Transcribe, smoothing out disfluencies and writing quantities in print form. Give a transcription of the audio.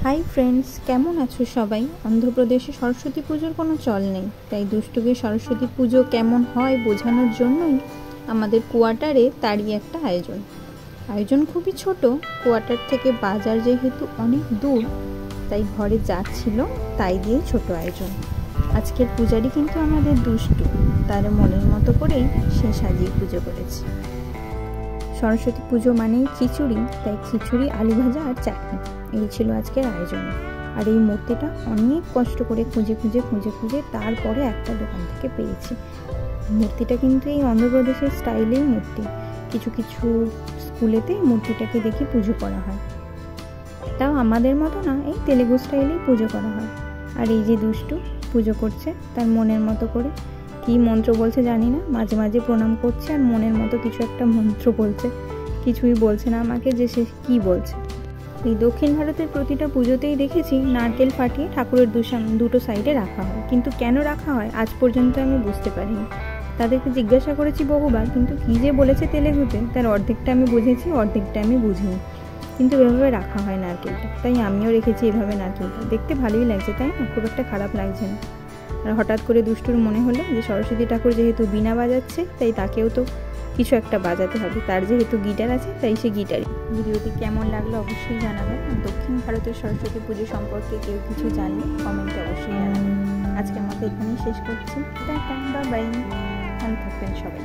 Hi friends, কেমন আছো সবাই? অন্ধ্রপ্রদেশে সরস্বতী পুজোর কোনো চল নেই, তাই দুষ্টুকে সরস্বতী পুজো কেমন হয় বোঝানোর জন্যই আমাদের কোয়ার্টারে তারই একটা আয়োজন খুবই ছোট। কোয়ার্টার থেকে বাজার যেহেতু অনেক দূর, তাই ঘরে যা ছিল তাই দিয়ে ছোট আয়োজন। আজকের পূজারি কিন্তু আমাদের দুষ্টু, তার মনের মতো করেই সে সাজিয়ে পুজো করেছে। সরস্বতী পুজো মানেই খিচুড়ি, তাই খিচুড়ি, আলু ভাজা আর চাটনি, এই ছিল আজকের আয়োজন। আর এই মূর্তিটা অনেক কষ্ট করে খুঁজে তারপরে একটা দোকান থেকে পেয়েছি। মূর্তিটা কিন্তু এই অন্ধ্রপ্রদেশের স্টাইলেই মূর্তি। কিছু কিছু স্কুলেতে মূর্তিটাকে দেখে পুজো করা হয়, তাও আমাদের মতো না, এই তেলেগু স্টাইলেই পুজো করা হয়। আর এই যে দুষ্টু পুজো করছে তার মনের মতো করে, কি মন্ত্র বলছে জানি না, মাঝে মাঝে প্রণাম করছে আর মনের মতো কিছু একটা মন্ত্র বলছে। কিছুই বলছে না আমাকে যে সে কি বলছে। এই দক্ষিণ ভারতের প্রতিটা পুজোতেই দেখেছি নারকেল ফাটিয়ে ঠাকুরের দুটো সাইডে রাখা হয়, কিন্তু কেন রাখা হয় আজ পর্যন্ত আমি বুঝতে পারিনি। তাদেরকে জিজ্ঞাসা করেছি বহুবার, কিন্তু কী যে বলেছে তেলেগুতে তার অর্ধেকটা আমি বুঝেছি, অর্ধেকটা আমি বুঝিনি। কিন্তু এভাবে রাখা হয় নারকেলটা, তাই আমিও রেখেছি এভাবে নারকেলটা। দেখতে ভালোই লাগছে, তাই না? খুব একটা খারাপ লাগছে না। আর হঠাৎ করে দুষ্টুর মনে হলো যে সরস্বতী ঠাকুর যেহেতু বীণা বাজাচ্ছে, তাই তাকেও তো কিছু একটা বাজাতে হবে। তার যেহেতু গিটার আছে, তাই সে গিটারই। ভিডিওটি কেমন লাগলো অবশ্যই জানাবেন। দক্ষিণ ভারতের সরস্বতী পুজো সম্পর্কে কেউ কিছু জানলে কমেন্টে অবশ্যই জানাবেন। আজকের মতো এখানেই শেষ করছি। টাটা, বাই বাই, ভালো থাকবেন সবাই।